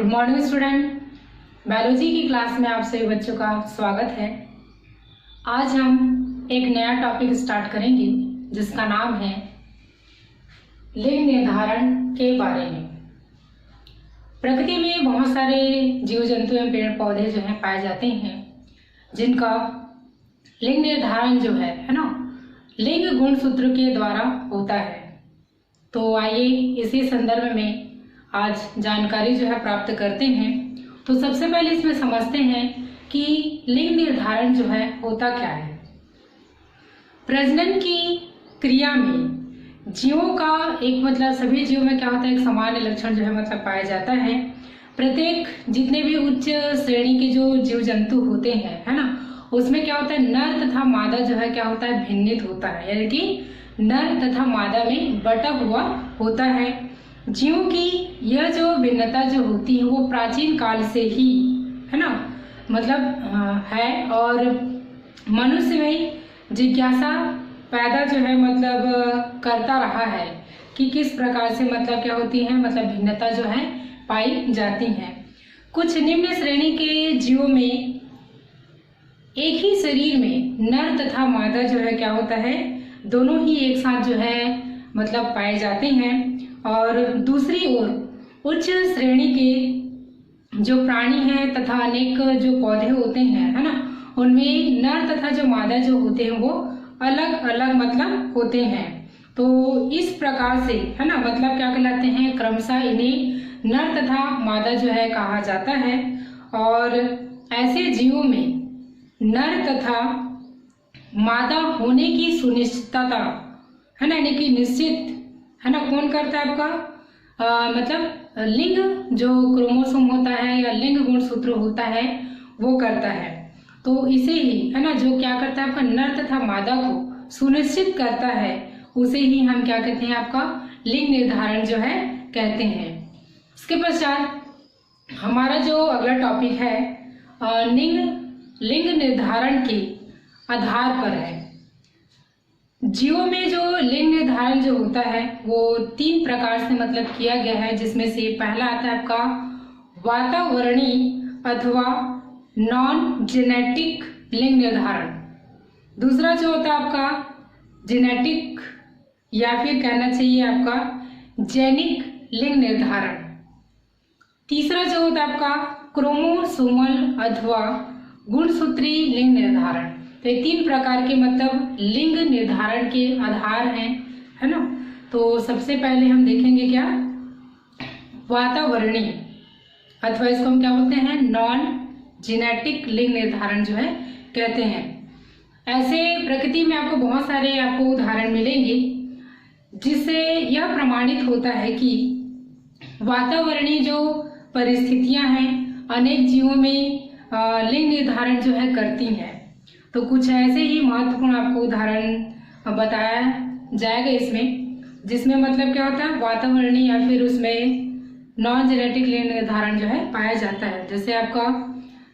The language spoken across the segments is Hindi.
Good morning student. बायोलॉजी की क्लास में आप सभी बच्चों का स्वागत है। आज हम एक नया टॉपिक स्टार्ट करेंगे जिसका नाम है लिंग निर्धारण के बारे में। प्रकृति में बहुत सारे जीव जंतु एवं पेड़ पौधे जो हैं पाए जाते हैं जिनका लिंग निर्धारण जो है ना, लिंग गुणसूत्र के द्वारा होता है। तो आइए इसी संदर्भ में आज जानकारी जो है प्राप्त करते हैं। तो सबसे पहले इसमें समझते हैं कि लिंग निर्धारण जो है होता क्या है। प्रजनन की क्रिया में जीवों का एक सभी जीवों में क्या होता है, एक सामान्य लक्षण जो है पाया जाता है। प्रत्येक जितने भी उच्च श्रेणी के जो जीव जंतु होते हैं है ना, उसमें क्या होता है, नर तथा मादा जो है क्या होता है, भिन्नित होता है, यानी कि नर तथा मादा में बटा हुआ होता है। जीवों की यह जो भिन्नता जो होती है वो प्राचीन काल से ही है ना है, और मनुष्य में जिज्ञासा पैदा जो है करता रहा है कि किस प्रकार से क्या होती है, भिन्नता जो है पाई जाती है। कुछ निम्न श्रेणी के जीवों में एक ही शरीर में नर तथा मादा जो है क्या होता है, दोनों ही एक साथ जो है पाए जाते हैं। और दूसरी ओर उच्च श्रेणी के जो प्राणी हैं तथा अनेक जो पौधे होते हैं है ना, उनमें नर तथा जो मादा जो होते हैं वो अलग अलग होते हैं। तो इस प्रकार से है ना क्या कहलाते हैं, क्रमशः इन्हें नर तथा मादा जो है कहा जाता है। और ऐसे जीवों में नर तथा मादा होने की सुनिश्चितता है ना, यानी कि निश्चित है ना, कौन करता है आपका लिंग जो क्रोमोसोम होता है या लिंग गुणसूत्र होता है वो करता है। तो इसे ही है ना जो क्या करता है, आपका नर तथा मादा को सुनिश्चित करता है, उसे ही हम क्या कहते हैं, आपका लिंग निर्धारण जो है कहते हैं। इसके पश्चात हमारा जो अगला टॉपिक है लिंग निर्धारण के आधार पर है। जीवों में जो लिंग निर्धारण जो होता है वो तीन प्रकार से किया गया है, जिसमें से पहला आता है आपका वातावरणीय अथवा नॉन जेनेटिक लिंग निर्धारण। दूसरा जो होता है आपका जेनेटिक या फिर कहना चाहिए आपका जेनिक लिंग निर्धारण। तीसरा जो होता है आपका क्रोमोसोमल अथवा गुणसूत्री लिंग निर्धारण। तो ये तीन प्रकार के लिंग निर्धारण के आधार हैं है ना। तो सबसे पहले हम देखेंगे क्या, वातावरणीय अथवा इसको हम क्या बोलते हैं, नॉन जेनेटिक लिंग निर्धारण जो है कहते हैं। ऐसे प्रकृति में आपको बहुत सारे उदाहरण मिलेंगे जिससे यह प्रमाणित होता है कि वातावरणीय जो परिस्थितियां हैं अनेक जीवों में लिंग निर्धारण जो है करती हैं। तो कुछ ऐसे ही महत्वपूर्ण आपको उदाहरण बताया जाएगा इसमें, जिसमें क्या होता है, वातावरणीय या फिर उसमें नॉन जेनेटिक लिंग निर्धारण जो है पाया जाता है। जैसे आपका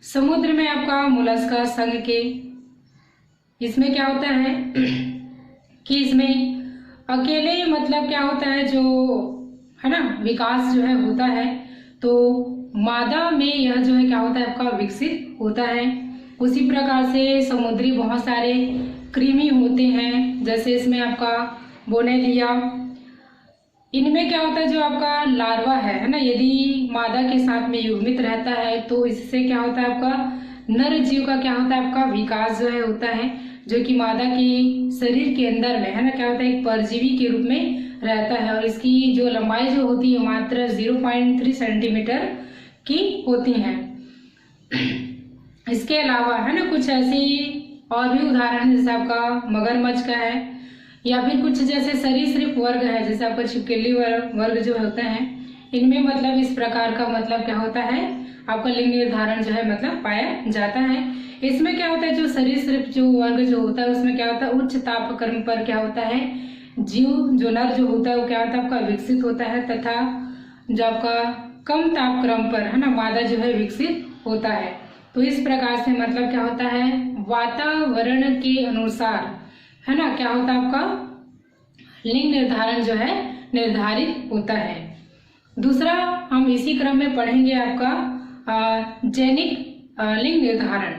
समुद्र में आपका मोलस्का संघ के, इसमें क्या होता है कि इसमें अकेले क्या होता है, जो है ना विकास जो है होता है, तो मादा में यह जो है क्या होता है आपका विकसित होता है। उसी प्रकार से समुद्री बहुत सारे कृमि होते हैं, जैसे इसमें आपका बोनेलिया, इनमें क्या होता है, जो आपका लार्वा है ना, यदि मादा के साथ में युग्मित रहता है तो इससे क्या होता है, आपका नर जीव का क्या होता है, आपका विकास जो है होता है, जो कि मादा के शरीर के अंदर में है ना क्या होता है, एक परजीवी के रूप में रहता है। और इसकी जो लंबाई जो होती है मात्र 0.3 सेंटीमीटर की होती है। इसके अलावा है ना कुछ ऐसी और भी उदाहरण, जैसे आपका मगरमच्छ का है, या फिर कुछ जैसे सरीसृप वर्ग है, जैसे आपका छिपकली वर्ग जो होते हैं, इनमें इस प्रकार का क्या होता है, आपका लिंग निर्धारण जो है पाया जाता है। इसमें क्या होता है, जो सरीसृप जो वर्ग जो होता है उसमें क्या होता है, उच्च तापक्रम पर क्या होता है, जीव जो नर जो होता है वो क्या होता है आपका विकसित होता है, तथा जो आपका कम तापक्रम पर है ना मादा जो है विकसित होता है। तो इस प्रकार से क्या होता है, वातावरण के अनुसार है ना क्या होता है, आपका लिंग निर्धारण जो है निर्धारित होता है। दूसरा हम इसी क्रम में पढ़ेंगे आपका जैनिक लिंग निर्धारण।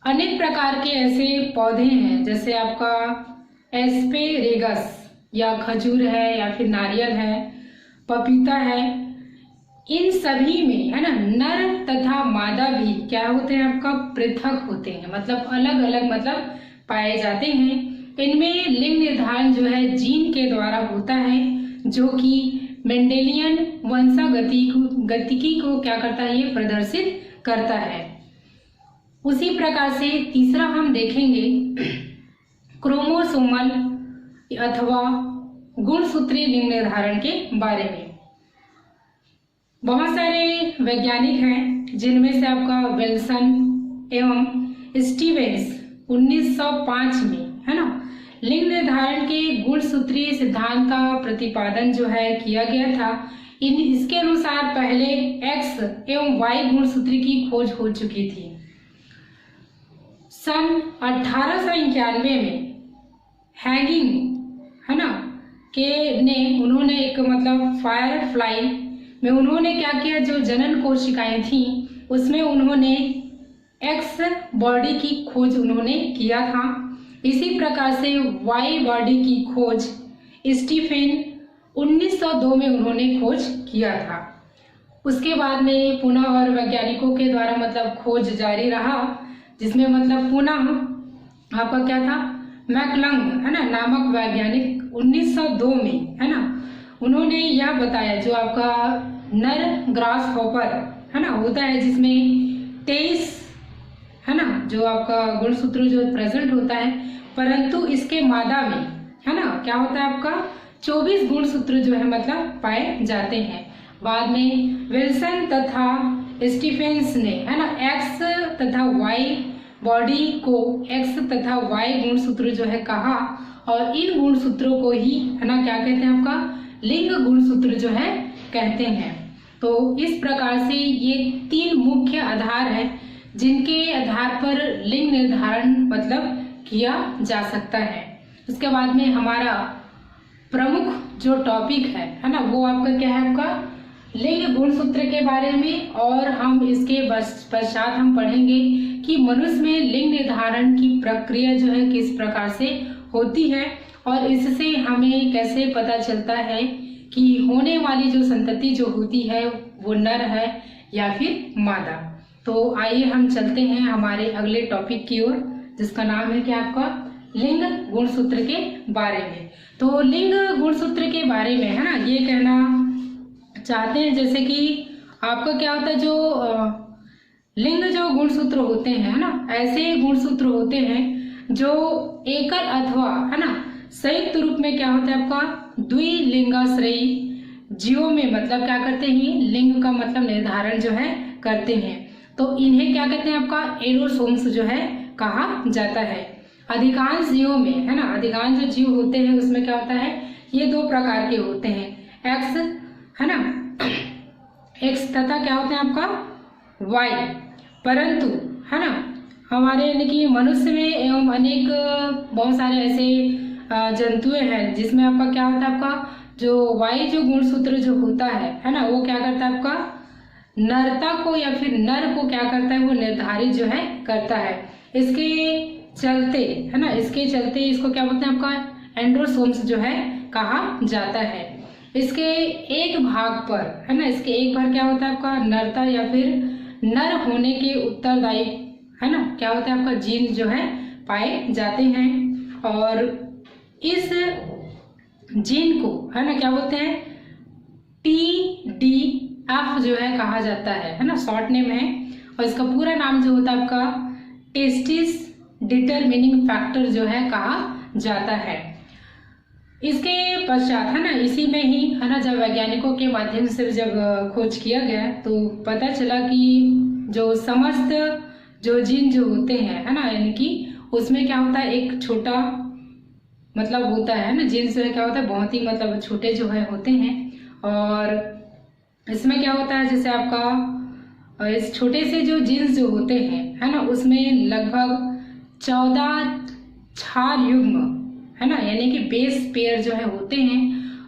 अनेक प्रकार के ऐसे पौधे हैं, जैसे आपका एस्पेरेगस या खजूर है या फिर नारियल है, पपीता है, इन सभी में है ना नर तथा मादा भी क्या होते हैं आपका पृथक होते हैं, मतलब अलग अलग मतलब पाए जाते हैं। इनमें लिंग निर्धारण जो है जीन के द्वारा होता है, जो कि मेंडेलियन वंशागतिकी को क्या करता है, ये प्रदर्शित करता है। उसी प्रकार से तीसरा हम देखेंगे क्रोमोसोमल अथवा गुणसूत्रीय लिंग निर्धारण के बारे में। बहुत सारे वैज्ञानिक हैं, जिनमें से आपका विल्सन एवं स्टीवेंस 1905 में है ना लिंग निर्धारण के गुणसूत्रीय सिद्धांत का प्रतिपादन जो है किया गया था। इसके अनुसार पहले एक्स एवं वाई गुणसूत्र की खोज हो चुकी थी। सन 1891 में हैगिंग है ना उन्होंने एक मतलब फायर फ्लाई में उन्होंने क्या किया, जो जनन कोशिकाएं थी उसमें उन्होंने एक्स बॉडी की खोज उन्होंने किया था। इसी प्रकार से वाई बॉडी की खोज स्टीफेन 1902 में उन्होंने खोज किया था। उसके बाद में पुनः और वैज्ञानिकों के द्वारा मतलब खोज जारी रहा, जिसमें मतलब पुनः आपका क्या था मैकलंग है ना नामक वैज्ञानिक 1902 में है ना उन्होंने यह बताया, जो आपका नर ग्रास हॉपर है ना होता है, जिसमें 23 है ना जो आपका गुणसूत्र जो प्रेजेंट होता है, परंतु इसके मादा में है ना क्या होता है आपका 24 गुणसूत्र जो है मतलब पाए जाते हैं। बाद में विल्सन तथा स्टीफेंस ने है ना एक्स तथा वाई बॉडी को एक्स तथा वाई गुणसूत्र जो है कहा, और इन गुणसूत्रों को ही है ना क्या कहते हैं आपका लिंग गुणसूत्र जो है कहते हैं। तो इस प्रकार से ये 3 मुख्य आधार है, जिनके आधार पर लिंग निर्धारण मतलब किया जा सकता है। उसके बाद में हमारा प्रमुख जो टॉपिक है ना वो आपका क्या है आपका लिंग गुणसूत्र के बारे में, और हम इसके पश्चात हम पढ़ेंगे कि मनुष्य में लिंग निर्धारण की प्रक्रिया जो है किस प्रकार से होती है, और इससे हमें कैसे पता चलता है कि होने वाली जो संतति जो होती है वो नर है या फिर मादा। तो आइए हम चलते हैं हमारे अगले टॉपिक की ओर, जिसका नाम है क्या आपका लिंग गुणसूत्र के बारे में। तो लिंग गुणसूत्र के बारे में है ना ये कहना चाहते हैं, जैसे कि आपका क्या होता है जो लिंग जो गुणसूत्र होते हैं ना ऐसे गुणसूत्र होते हैं जो एकल अथवा है ना संयुक्त रूप में क्या होता है आपका द्विलिंगाश्रयी जीवों में मतलब क्या करते हैं लिंग का मतलब निर्धारण जो है करते हैं। तो इन्हें क्या कहते हैं आपका एरोसोम्स जो है कहा जाता है। अधिकांश जीवों में है ना अधिकांश जो जीव होते हैं उसमें क्या होता है ये 2 प्रकार के होते हैं, एक्स है ना एक्स तथा क्या होते हैं आपका वाई। परंतु है ना हमारे यानी कि मनुष्य में एवं अनेक बहुत सारे ऐसे जंतुएं हैं जिसमें आपका क्या होता है आपका जो वाई जो गुणसूत्र जो होता है ना वो क्या करता है आपका नरता को या फिर नर को क्या करता है वो निर्धारित जो है करता है। इसके चलते है ना इसके चलते इसको क्या बोलते हैं आपका एंड्रोसोम्स जो है कहा जाता है। इसके एक भाग पर है ना इसके एक भाग क्या होता है आपका नरता या फिर नर होने के उत्तरदायी है ना क्या होता है आपका जीन जो है पाए जाते हैं, और इस जीन को है ना क्या बोलते हैं TDF जो है कहा जाता है ना शॉर्ट नेम है, और इसका पूरा नाम जो होता है आपका टेस्टिस डिटरमिनिंग फैक्टर जो है कहा जाता है। इसके पश्चात है ना इसी में ही है ना जब वैज्ञानिकों के माध्यम से जब खोज किया गया तो पता चला कि जो समस्त जो जीन जो होते हैं है ना यानी कि उसमें क्या होता है एक छोटा मतलब होता है ना जीन से क्या होता है बहुत ही मतलब छोटे जो है होते हैं, और इसमें क्या होता है जैसे आपका इस छोटे से जो जीन्स जो होते हैं है ना उसमें लगभग 14 क्षार युग्म है ना यानी कि बेस पेयर जो है होते हैं,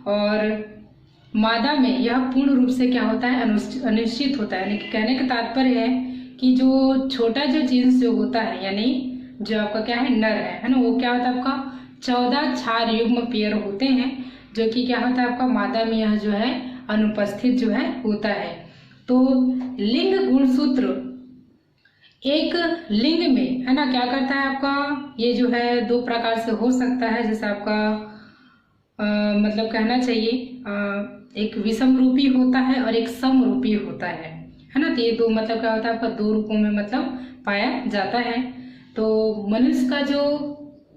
और मादा में यह पूर्ण रूप से क्या होता है, अनिश्चित होता है। यानी कि कहने का तात्पर्य है कि जो छोटा जो जीन्स जो होता है, यानी जो आपका क्या है, नर है ना, वो क्या होता है आपका 14 क्षार युग्म पेयर होते हैं, जो कि क्या होता है आपका मादा में यह जो है अनुपस्थित जो है होता है। तो लिंग गुणसूत्र एक लिंग में है ना क्या करता है आपका, ये जो है दो प्रकार से हो सकता है, जैसे आपका मतलब कहना चाहिए एक विषम रूपी होता है और एक सम रूपी होता है ना। तो ये दो मतलब क्या होता है आपका, दो रूपों में मतलब पाया जाता है। तो मनुष्य का जो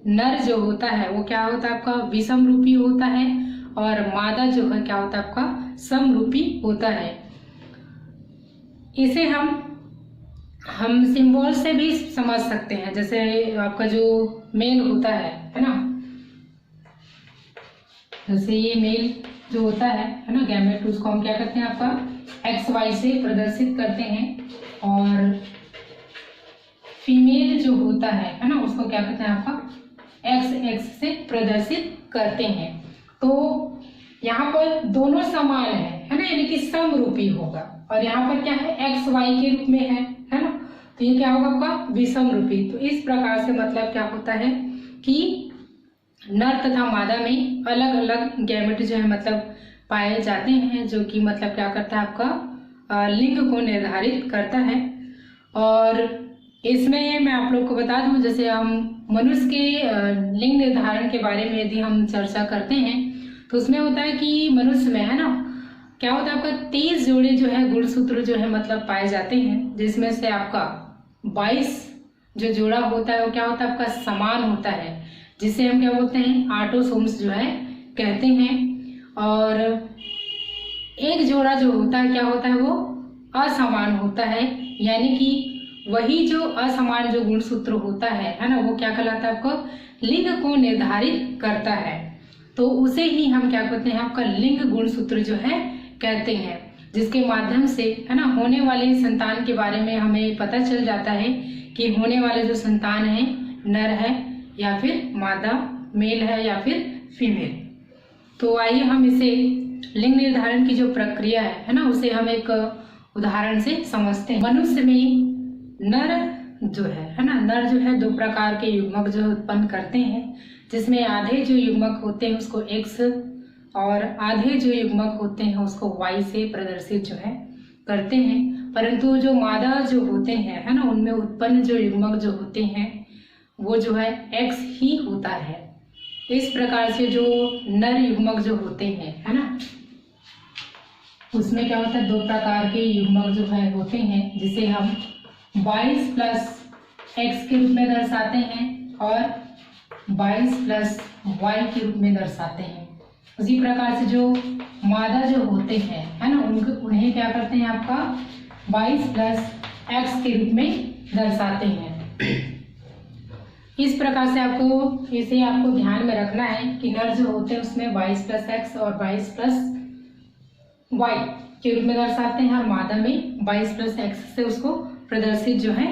नर जो होता है वो क्या होता है आपका विषम रूपी होता है, और मादा जो है क्या होता है आपका सम रूपी होता है। इसे हम सिंबल से भी समझ सकते हैं। जैसे आपका जो मेल होता है ना, जैसे ये मेल जो होता है ना गैमेट, उसको हम क्या करते हैं आपका एक्स वाई से प्रदर्शित करते हैं, और फीमेल जो होता है ना, उसको क्या करते हैं आपका एक्स एक्स से प्रदर्शित करते हैं। तो यहाँ पर दोनों समान है ना, यानी कि समरूपी होगा, और यहाँ पर क्या है एक्स वाई के रूप में है ना, तो ये क्या होगा आपका विषम रूपी। तो इस प्रकार से मतलब क्या होता है कि नर तथा मादा में अलग अलग गैमेट जो है मतलब पाए जाते हैं, जो कि मतलब क्या करता है आपका लिंग को निर्धारित करता है। और इसमें मैं आप लोग को बता दूं, जैसे हम मनुष्य के लिंग निर्धारण के बारे में यदि हम चर्चा करते हैं, तो उसमें होता है कि मनुष्य में है ना क्या होता है आपका 23 जोड़े जो है गुणसूत्र जो है मतलब पाए जाते हैं, जिसमें से आपका 22 जो जोड़ा होता है वो क्या होता है आपका समान होता है, जिसे हम क्या बोलते हैं ऑटोसोम्स जो है कहते हैं। और एक जोड़ा जो होता है क्या होता है वो असमान होता है, यानी कि वही जो असमान जो गुणसूत्र होता है ना, वो क्या कहलाता है आपको लिंग को निर्धारित करता है। तो उसे ही हम क्या कहते हैं आपका लिंग गुणसूत्र जो है कहते हैं, जिसके माध्यम से है ना होने वाले संतान के बारे में हमें पता चल जाता है कि होने वाले जो संतान है नर है या फिर मादा, मेल है या फिर फीमेल। तो आइए हम इसे लिंग निर्धारण की जो प्रक्रिया है ना, उसे हम एक उदाहरण से समझते हैं। मनुष्य में नर जो है ना, नर जो है दो प्रकार के युग्मक जो उत्पन्न करते हैं, जिसमें आधे जो युग्मक होते हैं उसको एक्स और आधे जो युग्मक होते हैं उसको वाई से प्रदर्शित जो है करते हैं। परंतु जो मादा जो होते हैं है ना, उनमें उत्पन्न जो युग्मक जो होते हैं वो जो है एक्स ही होता है। इस प्रकार से जो नर युग्मक जो होते हैं है ना, उसमें क्या होता है दो प्रकार के युग्मक जो है होते हैं, जिसे हम 22 प्लस एक्स के रूप में दर्शाते हैं और 22 प्लस वाई के रूप में दर्शाते हैं। उसी प्रकार से जो मादा जो होते हैं है ना, उन्हें क्या करते हैं आपका 22 प्लस एक्स के रूप में दर्शाते हैं। इस प्रकार से आपको ध्यान में रखना है कि नर जो होते हैं उसमें 22 प्लस एक्स और 22 प्लस वाई के रूप में दर्शाते हैं, और मादा में 22 प्लस एक्स से उसको प्रदर्शित जो है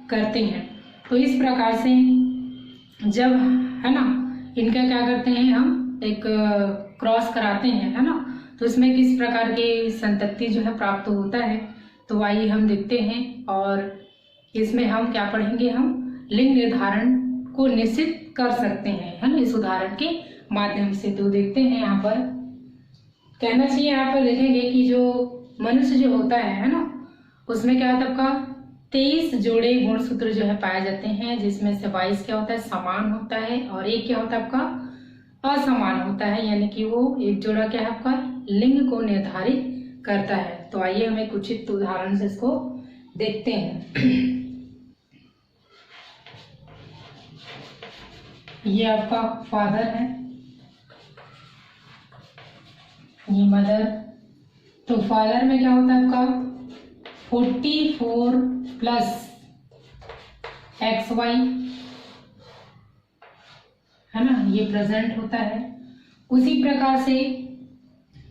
करते हैं। तो इस प्रकार से जब है ना इनका क्या करते हैं हम एक क्रॉस कराते हैं है ना, तो इसमें किस प्रकार की संतति जो है प्राप्त होता है, तो आइए हम देखते हैं। और इसमें हम क्या पढ़ेंगे, हम लिंग निर्धारण को निश्चित कर सकते हैं है ना इस उदाहरण के माध्यम से। तो देखते हैं यहाँ पर कहना चाहिए, यहाँ पर देखेंगे कि जो मनुष्य जो होता है ना, उसमें क्या होता है आपका 23 जोड़े गुणसूत्र जो है पाए जाते हैं, जिसमें से 22 क्या होता है समान होता है और एक क्या होता है आपका असमान होता है, यानी कि वो एक जोड़ा क्या है आपका लिंग को निर्धारित करता है। तो आइए हम एक उचित उदाहरण से इसको देखते हैं। ये आपका फादर है, ये मदर। तो फादर में क्या होता है आपका 44 प्लस एक्स वाई है ना, ये प्रेजेंट होता है। उसी प्रकार से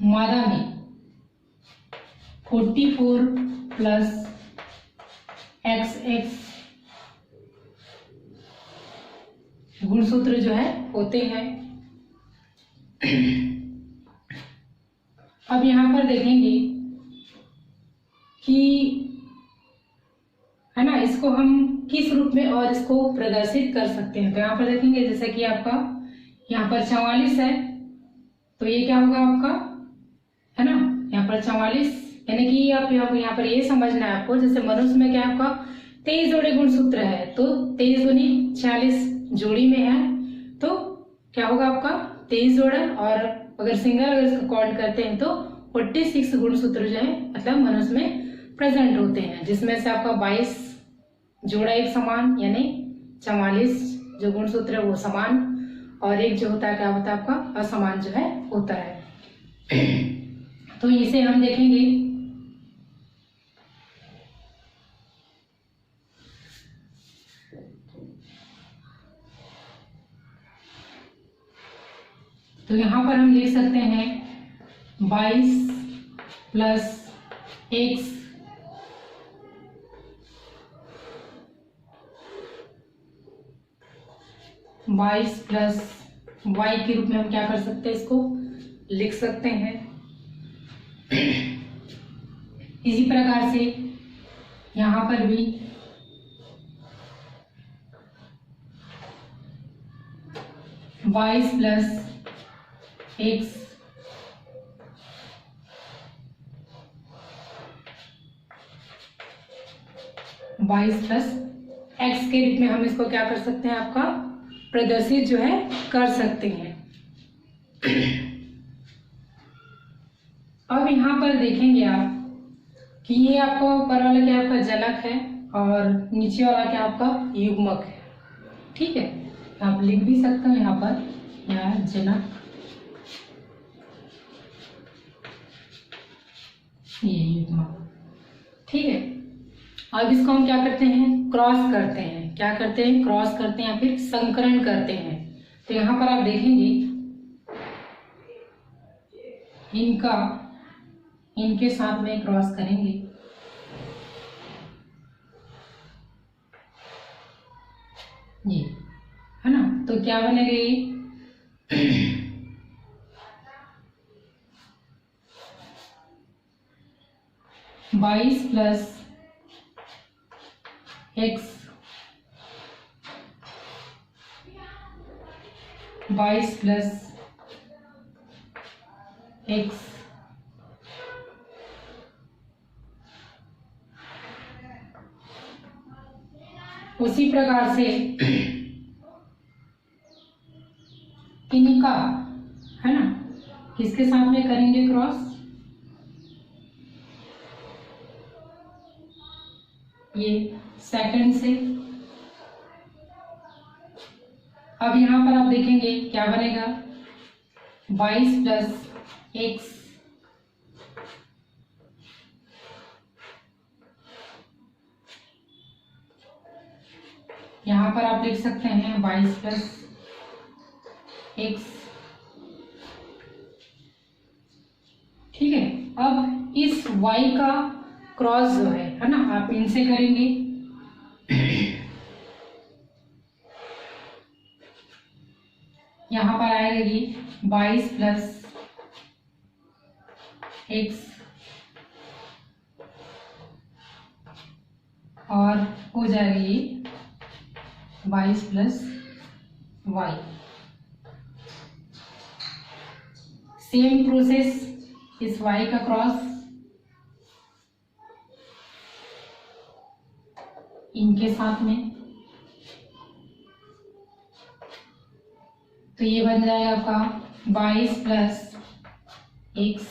मादा में 44 प्लस एक्स एक्स गुणसूत्र जो है होते हैं। अब यहाँ पर देखेंगे कि है ना, इसको हम किस रूप में और इसको प्रदर्शित कर सकते हैं। तो यहाँ पर देखेंगे जैसे कि आपका यहाँ पर 44 है, तो ये क्या होगा आपका, है ना, यहाँ पर 44, यानी कि आप यहाँ पर ये समझना है आपको, जैसे मनुष्य में क्या आपका 23 जोड़े गुणसूत्र है, तो 23 दूनी 46 जोड़ी में है, तो क्या होगा आपका 23 जोड़ा, और अगर सिंगल अगर इसको काउंट करते हैं तो 46 गुणसूत्र जो है मतलब मनुष्य में प्रेजेंट होते हैं, जिसमें से आपका 22 जोड़ा एक समान, यानी 44 जो गुणसूत्र है वो समान, और एक जो होता है क्या होता है आपका असमान जो है होता है। तो इसे हम देखेंगे। तो यहाँ पर हम लिख सकते हैं 22 प्लस x प्लस y के रूप में हम क्या कर सकते हैं, इसको लिख सकते हैं। इसी प्रकार से यहाँ पर भी 22 प्लस x के रूप में हम इसको क्या कर सकते हैं, आपका प्रदर्शित जो है कर सकते हैं। अब यहाँ पर देखेंगे आप कि ये आपका ऊपर वाला क्या आपका जनक है और नीचे वाला क्या आपका युग्मक है, ठीक है। आप लिख भी सकते हो यहाँ पर या जनक, ये युग्मक, ठीक है। अब इसको हम क्या करते हैं, क्रॉस करते हैं, क्या करते हैं, क्रॉस करते हैं या फिर संकरण करते हैं। तो यहाँ पर आप देखेंगे इनके साथ में क्रॉस करेंगे, ये है ना, तो क्या बनेगा ये 22 प्लस x 22 प्लस x उसी प्रकार से इनका है ना, किसके साथ में करेंगे क्रॉस, ये सेकंड से। अब यहां पर आप देखेंगे क्या बनेगा 22 प्लस x यहाँ पर आप लिख सकते हैं 22 प्लस x, ठीक है। अब इस y का क्रॉस जो है ना, आप इनसे करेंगे, यहाँ पर आएगा ये 22 प्लस x और हो जाएगा ये 22 प्लस y। सेम प्रोसेस इस y का क्रॉस इनके साथ में, तो ये बन जाएगा आपका 22 प्लस x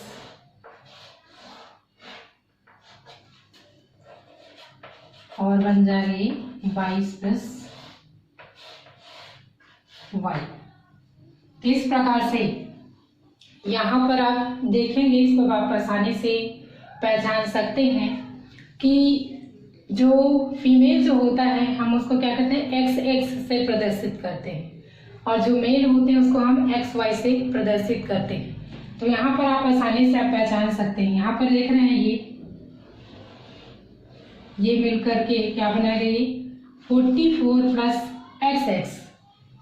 और बन जाएगा ये 22 प्लस y। तो इस प्रकार से यहाँ पर आप देखेंगे, इसको आप आसानी से पहचान सकते हैं कि जो फीमेल जो होता है हम उसको क्या कहते हैं XX से प्रदर्शित करते हैं, और जो मेल होते हैं उसको हम XY से प्रदर्शित करते हैं। तो यहाँ पर आप आसानी से आप पहचान सकते हैं। यहाँ पर देख रहे हैं ये मिलकर के क्या बनाएगा ये 44 प्लस XX,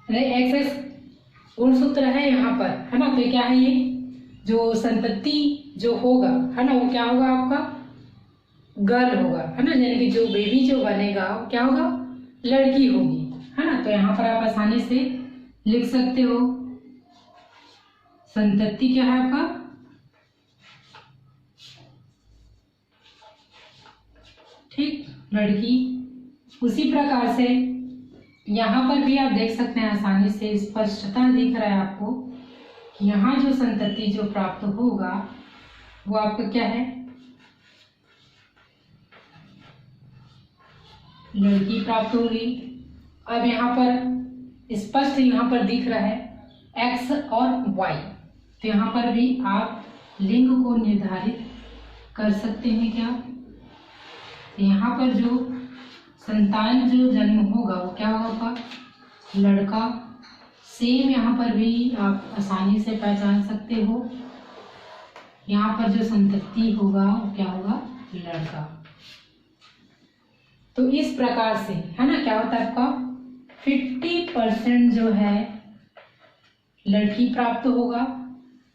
XX गुणसूत्र है यहाँ पर, है ना। तो क्या है ये जो संतति जो होगा, है ना, वो क्या होगा आपका गर्ल होगा, है ना, यानी कि जो बेबी जो बनेगा वो क्या होगा लड़की होगी, है ना। तो यहाँ पर आप आसानी से लिख सकते हो संतति क्या है आपका ठीक लड़की। उसी प्रकार से यहाँ पर भी आप देख सकते हैं आसानी से स्पष्टता दिख रहा है आपको, यहाँ जो संतति जो प्राप्त होगा वो आपका क्या है लड़की प्राप्त होगी। अब यहाँ पर स्पष्ट यहाँ पर दिख रहा है एक्स और वाई, तो यहाँ पर भी आप लिंग को निर्धारित कर सकते हैं क्या। यहाँ पर जो संतान जो जन्म होगा वो क्या होगा लड़का। सेम यहाँ पर भी आप आसानी से पहचान सकते हो, यहाँ पर जो संतति होगा वो क्या होगा लड़का। तो इस प्रकार से है ना क्या होता है आपका 50% जो है लड़की प्राप्त होगा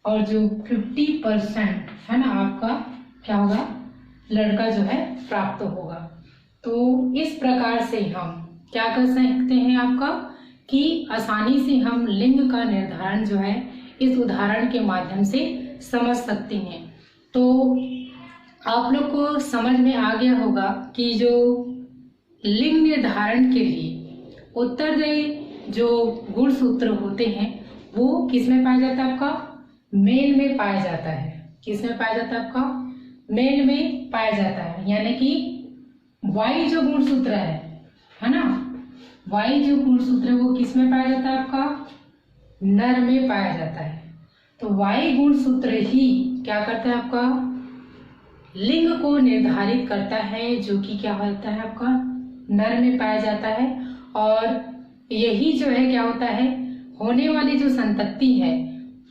और जो 50% है ना आपका क्या होगा लड़का जो है प्राप्त होगा। तो इस प्रकार से हम क्या कर सकते हैं आपका कि आसानी से हम लिंग का निर्धारण जो है इस उदाहरण के माध्यम से समझ सकते हैं। तो आप लोग को समझ में आ गया होगा कि जो लिंग निर्धारण के लिए उत्तरदायी जो गुणसूत्र होते हैं वो किस में पाया जाता है आपका मेल में पाया जाता है। किस में पाया जाता है आपका मेल में पाया जाता है, यानी कि वाई जो गुणसूत्र है ना, वाई जो गुणसूत्र है वो किस में पाया जाता है आपका नर में पाया जाता है। तो वाई गुणसूत्र ही क्या करता है आपका लिंग को निर्धारित करता है, जो कि क्या होता है आपका नर में पाया जाता है। और यही जो है क्या होता है होने वाली जो संतति है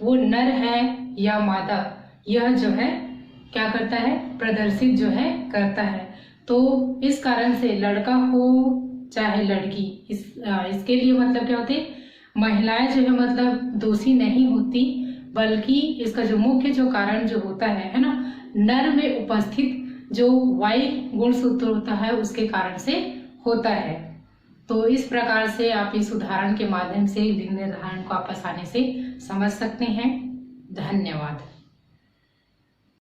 वो नर है या मादा, यह जो है क्या करता है प्रदर्शित जो है करता है। तो इस कारण से लड़का हो चाहे लड़की इसके लिए मतलब क्या होते महिलाएं जो है मतलब दोषी नहीं होती, बल्कि इसका जो मुख्य जो कारण जो होता है ना नर में उपस्थित जो वाई गुणसूत्र होता है उसके कारण से होता है। तो इस प्रकार से आप इस उदाहरण के माध्यम से लिंग निर्धारण को आप आसानी से समझ सकते हैं। धन्यवाद।